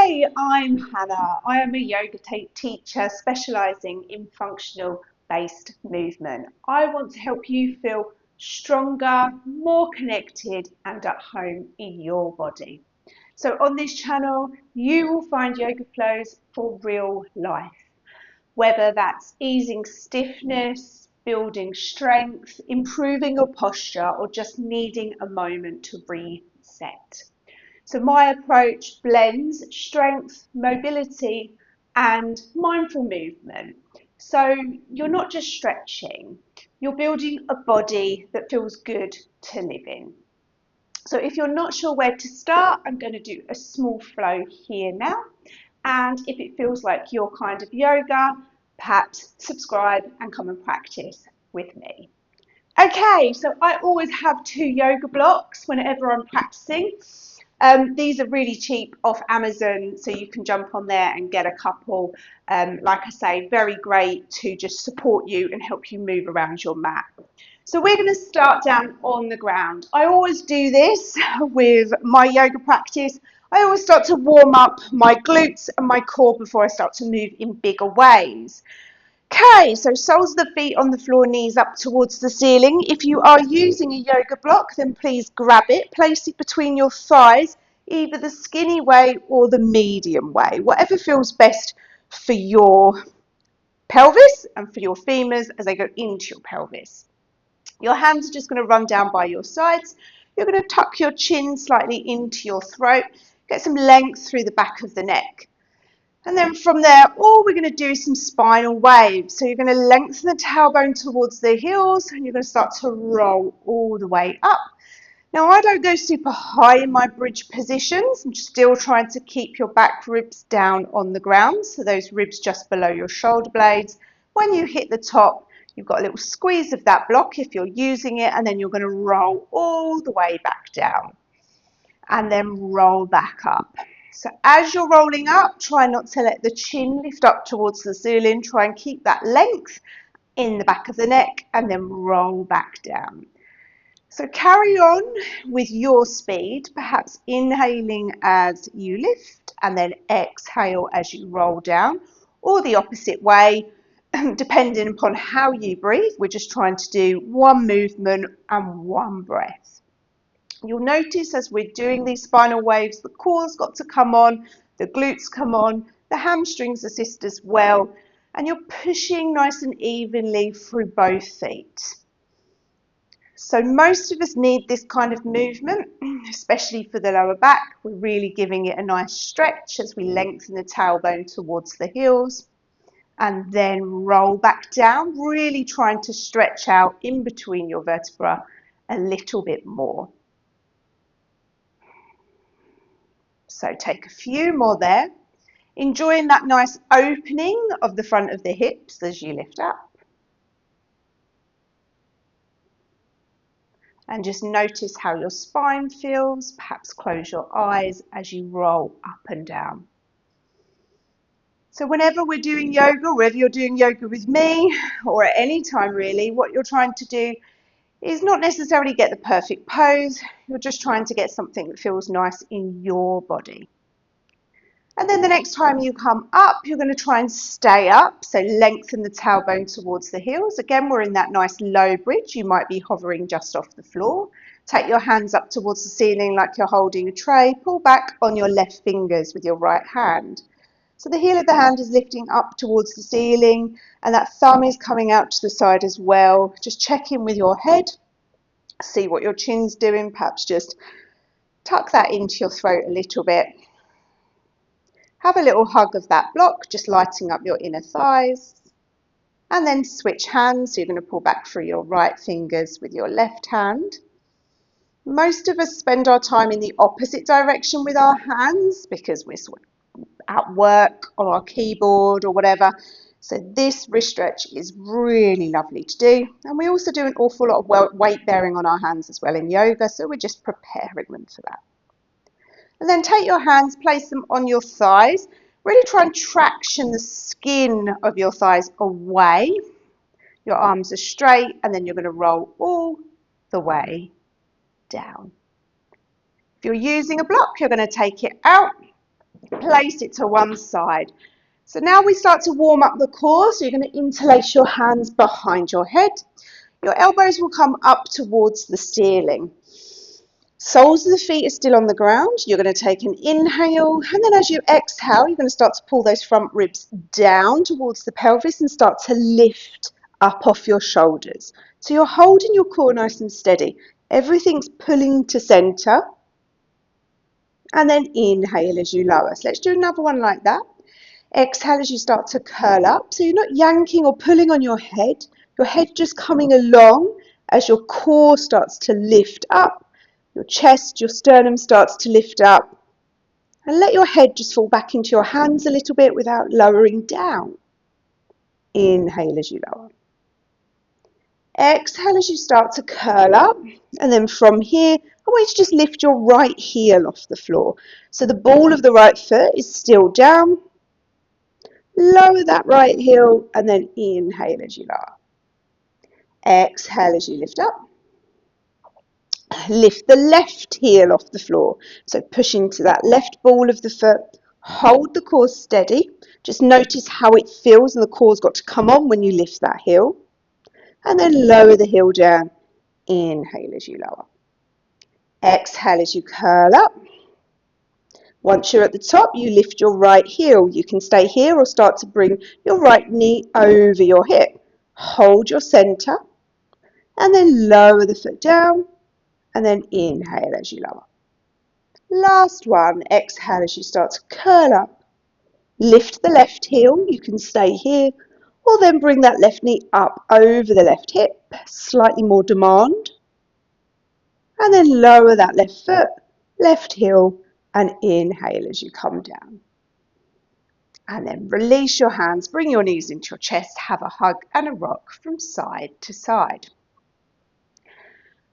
Hi, I'm Hannah. I am a yoga teacher specialising in functional based movement. I want to help you feel stronger, more connected and at home in your body. So on this channel, you will find yoga flows for real life, whether that's easing stiffness, building strength, improving your posture, or just needing a moment to reset. So my approach blends strength, mobility, and mindful movement. So you're not just stretching, you're building a body that feels good to live in. So if you're not sure where to start, I'm going to do a small flow here now. And if it feels like your kind of yoga, perhaps subscribe and come and practice with me. Okay, so I always have 2 yoga blocks whenever I'm practicing. These are really cheap off Amazon, so you can jump on there and get a couple. Like I say, very great to just support you and help you move around your mat. So we're going to start down on the ground. I always do this with my yoga practice. I always start to warm up my glutes and my core before I start to move in bigger ways. Okay, so soles of the feet on the floor, knees up towards the ceiling. If you are using a yoga block, then please grab it, place it between your thighs, either the skinny way or the medium way, whatever feels best for your pelvis and for your femurs as they go into your pelvis. Your hands are just going to run down by your sides. You're going to tuck your chin slightly into your throat, get some length through the back of the neck. And then from there, all we're going to do is some spinal waves. So you're going to lengthen the tailbone towards the heels and you're going to start to roll all the way up. Now, I don't go super high in my bridge positions. I'm still trying to keep your back ribs down on the ground. So those ribs just below your shoulder blades. When you hit the top, you've got a little squeeze of that block if you're using it, and then you're going to roll all the way back down and then roll back up. So as you're rolling up, try not to let the chin lift up towards the ceiling. Try and keep that length in the back of the neck and then roll back down. So carry on with your speed, perhaps inhaling as you lift and then exhale as you roll down, or the opposite way, depending upon how you breathe. We're just trying to do one movement and one breath. You'll notice as we're doing these spinal waves, the core's got to come on, the glutes come on, the hamstrings assist as well, and you're pushing nice and evenly through both feet. So most of us need this kind of movement, especially for the lower back. We're really giving it a nice stretch as we lengthen the tailbone towards the heels and then roll back down, really trying to stretch out in between your vertebra a little bit more. So take a few more there, enjoying that nice opening of the front of the hips as you lift up. And just notice how your spine feels. Perhaps close your eyes as you roll up and down. So whenever we're doing yoga, whether you're doing yoga with me or at any time really, what you're trying to do is not necessarily get the perfect pose. You're just trying to get something that feels nice in your body. And then the next time you come up, you're going to try and stay up. So lengthen the tailbone towards the heels. Again, we're in that nice low bridge. You might be hovering just off the floor. Take your hands up towards the ceiling like you're holding a tray. Pull back on your left fingers with your right hand. So the heel of the hand is lifting up towards the ceiling and that thumb is coming out to the side as well. Just check in with your head. See what your chin's doing. Perhaps just tuck that into your throat a little bit. Have a little hug of that block, just lighting up your inner thighs. And then switch hands. So you're going to pull back through your right fingers with your left hand. Most of us spend our time in the opposite direction with our hands because we're at work on our keyboard or whatever. So this wrist stretch is really lovely to do. And we also do an awful lot of weight bearing on our hands as well in yoga. So we're just preparing them for that. And then take your hands, place them on your thighs. Really try and traction the skin of your thighs away. Your arms are straight and then you're going to roll all the way down. If you're using a block, you're going to take it out Place it to one side. So now we start to warm up the core. So you're going to interlace your hands behind your head. Your elbows will come up towards the ceiling. Soles of the feet are still on the ground. You're going to take an inhale, and then as you exhale, you're going to start to pull those front ribs down towards the pelvis and start to lift up off your shoulders. So you're holding your core nice and steady. Everything's pulling to center. And then inhale as you lower. So let's do another one like that. Exhale as you start to curl up. So you're not yanking or pulling on your head just coming along as your core starts to lift up. Your chest, your sternum starts to lift up. And let your head just fall back into your hands a little bit without lowering down. Inhale as you lower. Exhale as you start to curl up. And then from here, I want you to just lift your right heel off the floor. So the ball of the right foot is still down. Lower that right heel and then inhale as you lower. Exhale as you lift up. Lift the left heel off the floor. So push into that left ball of the foot. Hold the core steady. Just notice how it feels and the core's got to come on when you lift that heel. And then lower the heel down. Inhale as you lower. Exhale as you curl up. Once you're at the top, you lift your right heel. You can stay here or start to bring your right knee over your hip. Hold your center and then lower the foot down and then inhale as you lower. Last one, exhale as you start to curl up. Lift the left heel. You can stay here or then bring that left knee up over the left hip, slightly more demand. And then lower that left foot, left heel, and inhale as you come down. And then release your hands, bring your knees into your chest, have a hug and a rock from side to side.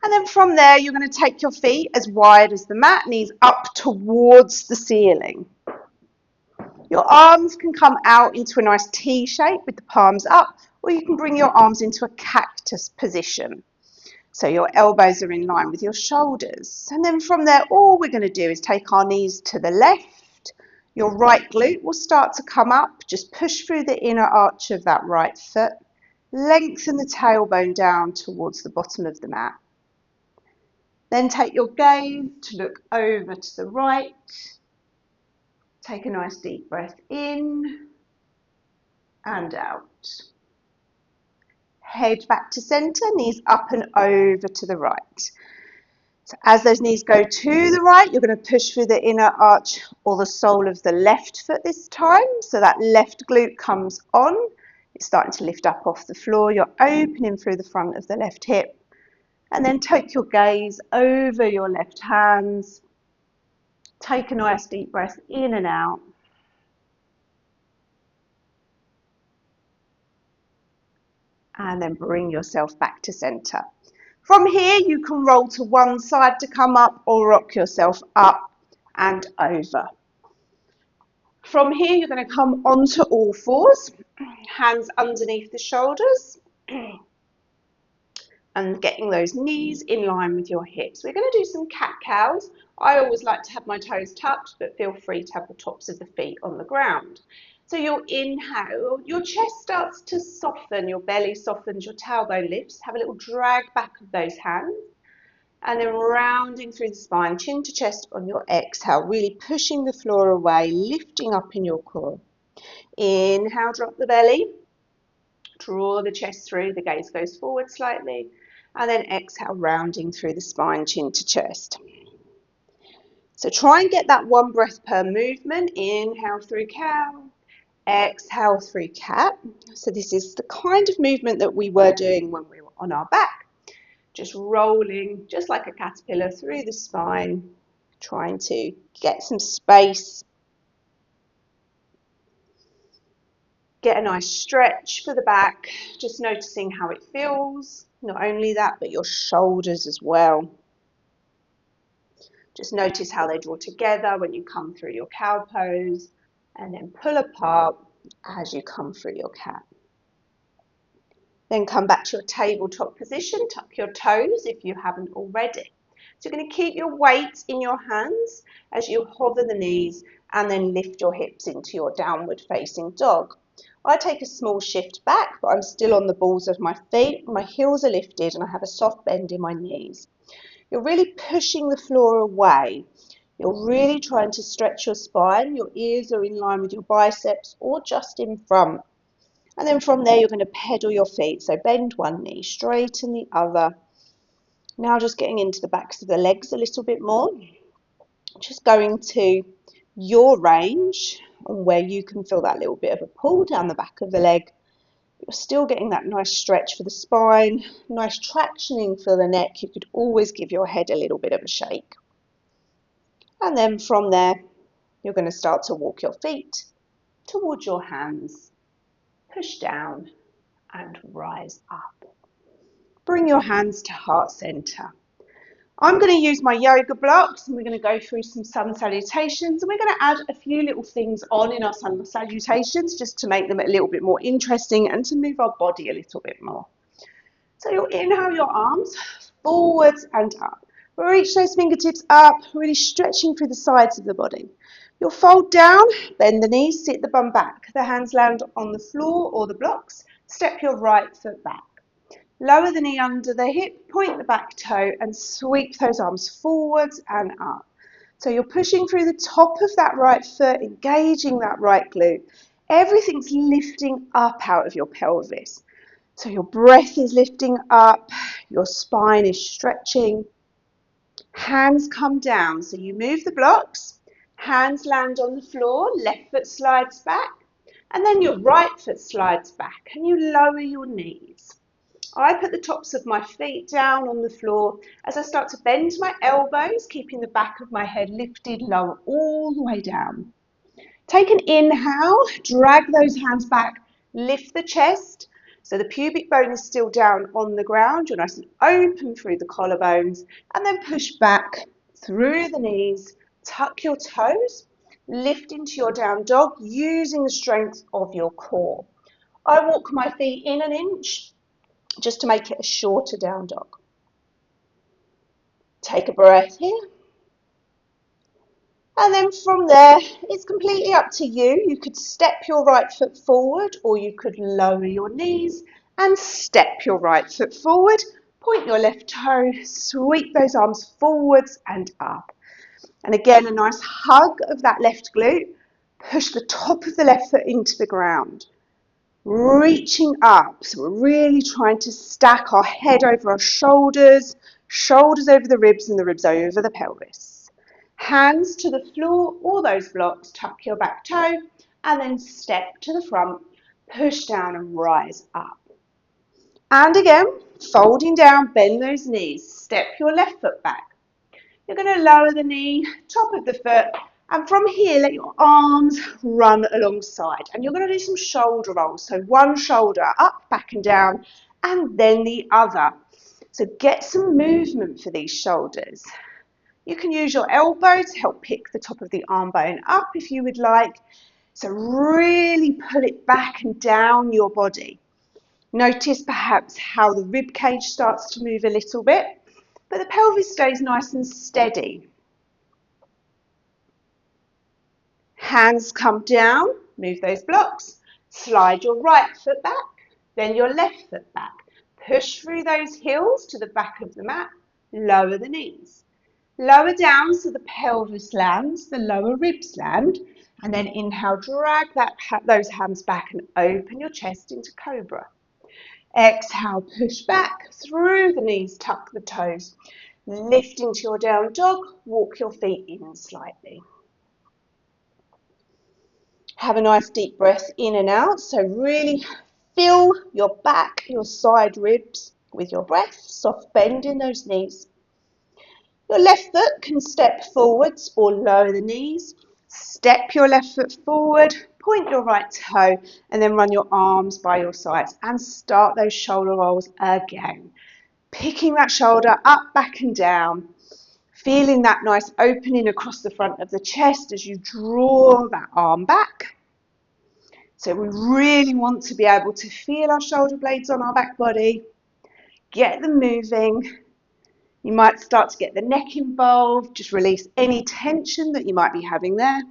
And then from there, you're going to take your feet as wide as the mat, knees up towards the ceiling. Your arms can come out into a nice T shape with the palms up, or you can bring your arms into a cactus position. So your elbows are in line with your shoulders. And then from there, all we're going to do is take our knees to the left. Your right glute will start to come up. Just push through the inner arch of that right foot. Lengthen the tailbone down towards the bottom of the mat. Then take your gaze to look over to the right. Take a nice deep breath in and out. Head back to center, knees up and over to the right. So as those knees go to the right, you're going to push through the inner arch or the sole of the left foot this time. So that left glute comes on. It's starting to lift up off the floor. You're opening through the front of the left hip. And then take your gaze over your left hands. Take a nice deep breath in and out. And then bring yourself back to center. From here, you can roll to one side to come up or rock yourself up and over. From here, you're going to come onto all fours, hands underneath the shoulders, and getting those knees in line with your hips. We're going to do some cat-cows. I always like to have my toes touched, but feel free to have the tops of the feet on the ground. So you'll inhale, your chest starts to soften, your belly softens, your tailbone lifts. Have a little drag back of those hands. And then rounding through the spine, chin to chest on your exhale, really pushing the floor away, lifting up in your core. Inhale, drop the belly. Draw the chest through, the gaze goes forward slightly. And then exhale, rounding through the spine, chin to chest. So try and get that one breath per movement. Inhale through cow. Exhale through cat. So this is the kind of movement that we were doing when we were on our back. Just rolling, just like a caterpillar, through the spine, trying to get some space. Get a nice stretch for the back, just noticing how it feels. Not only that, but your shoulders as well. Just notice how they draw together when you come through your cow pose, and then pull apart as you come through your cat. Then come back to your tabletop position, tuck your toes if you haven't already. So you're going to keep your weight in your hands as you hover the knees and then lift your hips into your downward facing dog. I take a small shift back, but I'm still on the balls of my feet. My heels are lifted and I have a soft bend in my knees. You're really pushing the floor away. You're really trying to stretch your spine. Your ears are in line with your biceps or just in front. And then from there, you're going to pedal your feet. So bend one knee, straighten the other. Now just getting into the backs of the legs a little bit more. Just going to your range and where you can feel that little bit of a pull down the back of the leg. You're still getting that nice stretch for the spine, nice tractioning for the neck. You could always give your head a little bit of a shake. And then from there, you're going to start to walk your feet towards your hands, push down and rise up. Bring your hands to heart center. I'm going to use my yoga blocks and we're going to go through some sun salutations, and we're going to add a few little things on in our sun salutations just to make them a little bit more interesting and to move our body a little bit more. So you'll inhale your arms forwards and up. Reach those fingertips up, really stretching through the sides of the body. You'll fold down, bend the knees, sit the bum back. The hands land on the floor or the blocks. Step your right foot back. Lower the knee under the hip, point the back toe and sweep those arms forwards and up. So you're pushing through the top of that right foot, engaging that right glute. Everything's lifting up out of your pelvis. So your breath is lifting up, your spine is stretching. Hands come down, so you move the blocks, hands land on the floor, left foot slides back, and then your right foot slides back and you lower your knees. I put the tops of my feet down on the floor as I start to bend my elbows, keeping the back of my head lifted, lower all the way down. Take an inhale, drag those hands back, lift the chest, so the pubic bone is still down on the ground. You're nice and open through the collarbones, and then push back through the knees, tuck your toes, lift into your down dog using the strength of your core. I walk my feet in an inch just to make it a shorter down dog. Take a breath here. And then from there, it's completely up to you. You could step your right foot forward or you could lower your knees and step your right foot forward. Point your left toe, sweep those arms forwards and up. And again, a nice hug of that left glute. Push the top of the left foot into the ground. Reaching up. So we're really trying to stack our head over our shoulders, shoulders over the ribs and the ribs over the pelvis. Hands to the floor or those blocks, tuck your back toe and then step to the front, push down and rise up. And again, folding down, bend those knees, step your left foot back. You're going to lower the knee, top of the foot, and from here let your arms run alongside. And you're going to do some shoulder rolls. So one shoulder up, back and down, and then the other. So get some movement for these shoulders. You can use your elbow to help pick the top of the arm bone up if you would like. So really pull it back and down your body. Notice perhaps how the rib cage starts to move a little bit, but the pelvis stays nice and steady. Hands come down, move those blocks, slide your right foot back, then your left foot back. Push through those heels to the back of the mat, lower the knees. Lower down so the pelvis lands, the lower ribs land, and then inhale, drag those hands back and open your chest into cobra. Exhale, push back through the knees, tuck the toes. Lift into your down dog, walk your feet in slightly. Have a nice deep breath in and out, so really fill your back, your side ribs with your breath, soft bend in those knees. Your left foot can step forwards or lower the knees. Step your left foot forward, point your right toe, and then run your arms by your sides and start those shoulder rolls again. Picking that shoulder up, back and down. Feeling that nice opening across the front of the chest as you draw that arm back. So we really want to be able to feel our shoulder blades on our back body. Get them moving. You might start to get the neck involved. Just release any tension that you might be having there.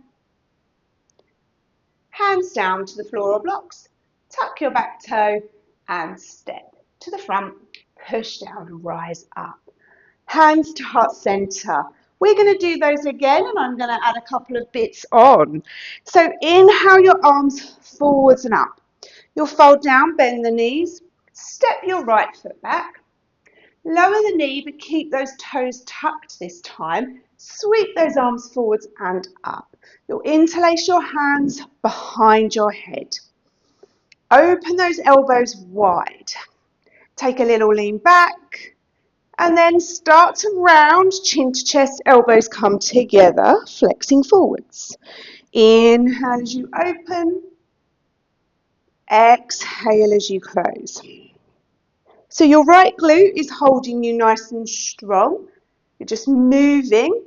Hands down to the floor or blocks. Tuck your back toe and step to the front. Push down and rise up. Hands to heart center. We're going to do those again, and I'm going to add a couple of bits on. So inhale your arms forwards and up. You'll fold down, bend the knees, step your right foot back. Lower the knee, but keep those toes tucked this time. Sweep those arms forwards and up. You'll interlace your hands behind your head. Open those elbows wide. Take a little lean back. And then start to round, chin to chest, elbows come together, flexing forwards. Inhale as you open. Exhale as you close. So your right glute is holding you nice and strong. You're just moving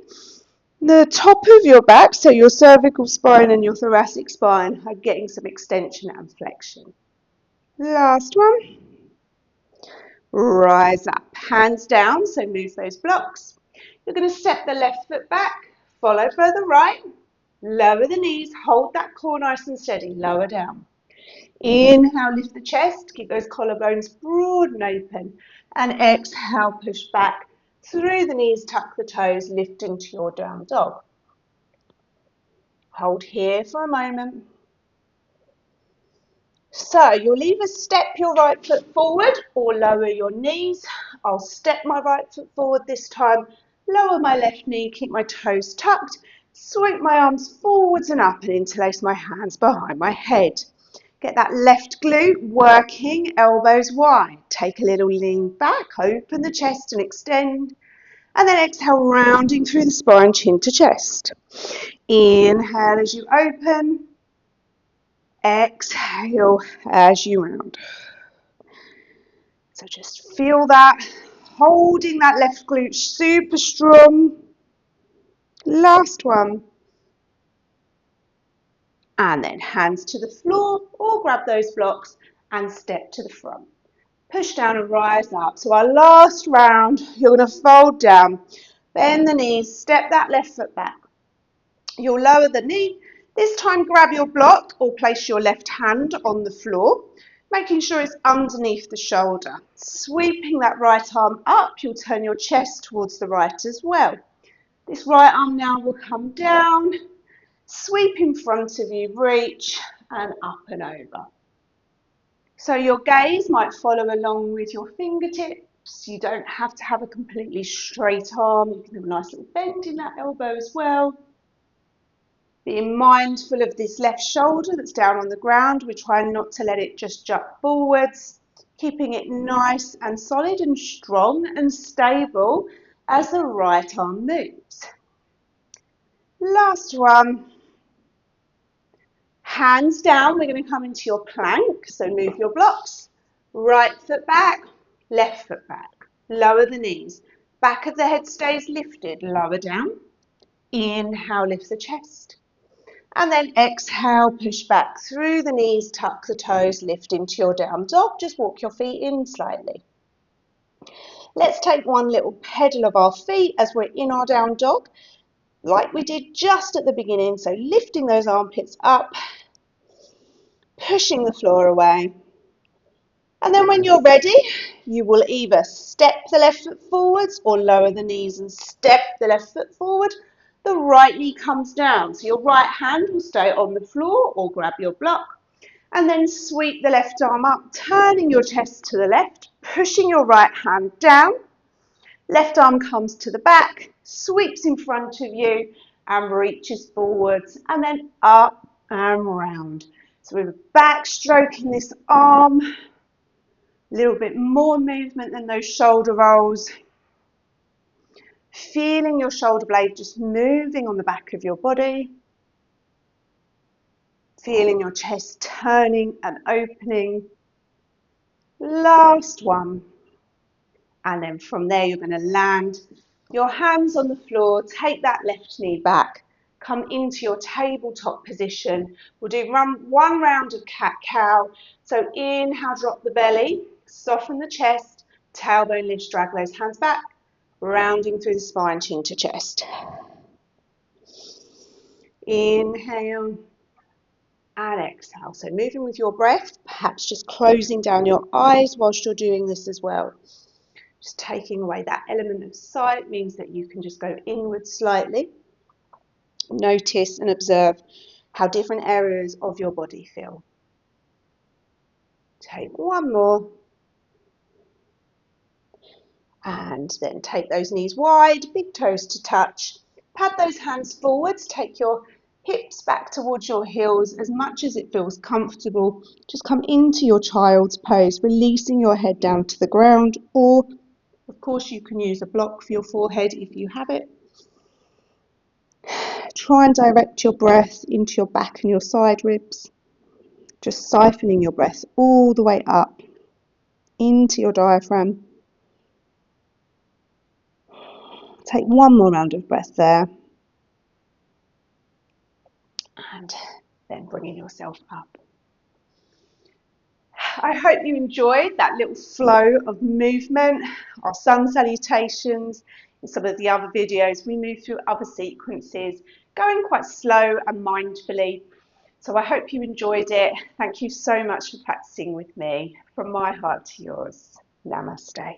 the top of your back, so your cervical spine and your thoracic spine are getting some extension and flexion. Last one. Rise up, hands down, so move those blocks. You're going to step the left foot back, follow for the right, lower the knees, hold that core nice and steady, lower down. Inhale, lift the chest, keep those collarbones broad and open, and exhale, push back through the knees, tuck the toes, lifting to your down dog. Hold here for a moment. So you'll either step your right foot forward or lower your knees. I'll step my right foot forward this time, lower my left knee, keep my toes tucked, sweep my arms forwards and up and interlace my hands behind my head. Get that left glute working, elbows wide. Take a little lean back, open the chest and extend. And then exhale, rounding through the spine, chin to chest. Inhale as you open. Exhale as you round. So just feel that, holding that left glute super strong. Last one. And then hands to the floor or grab those blocks and step to the front. Push down and rise up. So our last round, you're going to fold down, bend the knees, step that left foot back. You'll lower the knee. This time grab your block or place your left hand on the floor, making sure it's underneath the shoulder. Sweeping that right arm up, you'll turn your chest towards the right as well. This right arm now will come down, sweep in front of you, reach and up and over. So your gaze might follow along with your fingertips. You don't have to have a completely straight arm. You can have a nice little bend in that elbow as well. Being mindful of this left shoulder that's down on the ground. We're trying not to let it just jut forwards. Keeping it nice and solid and strong and stable as the right arm moves. Last one. Hands down, we're going to come into your plank, so move your blocks. Right foot back, left foot back. Lower the knees. Back of the head stays lifted, lower down. Inhale, lift the chest. And then exhale, push back through the knees, tuck the toes, lift into your down dog. Just walk your feet in slightly. Let's take one little pedal of our feet as we're in our down dog, like we did just at the beginning. So lifting those armpits up, pushing the floor away. And then when you're ready, you will either step the left foot forwards or lower the knees and step the left foot forward. The right knee comes down. So your right hand will stay on the floor or grab your block. And then sweep the left arm up, turning your chest to the left, pushing your right hand down. Left arm comes to the back, sweeps in front of you and reaches forwards and then up and round. So we're back stroking this arm. A little bit more movement than those shoulder rolls. Feeling your shoulder blade just moving on the back of your body. Feeling your chest turning and opening. Last one. And then from there, you're going to land your hands on the floor, take that left knee back, come into your tabletop position. We'll do one round of cat-cow. So inhale, drop the belly, soften the chest, tailbone lifts, drag those hands back, rounding through the spine, chin to chest. Inhale and exhale. So moving with your breath, perhaps just closing down your eyes whilst you're doing this as well. Just taking away that element of sight means that you can just go inward slightly. Notice and observe how different areas of your body feel. Take one more. And then take those knees wide, big toes to touch. Pad those hands forwards, take your hips back towards your heels as much as it feels comfortable. Just come into your child's pose, releasing your head down to the ground, or of course you can use a block for your forehead if you have it. Try and direct your breath into your back and your side ribs, just siphoning your breath all the way up into your diaphragm. Take one more round of breath there. And then bringing yourself up. I hope you enjoyed that little flow of movement, our sun salutations. In some of the other videos, we move through other sequences, going quite slow and mindfully. So I hope you enjoyed it. Thank you so much for practicing with me. From my heart to yours, namaste.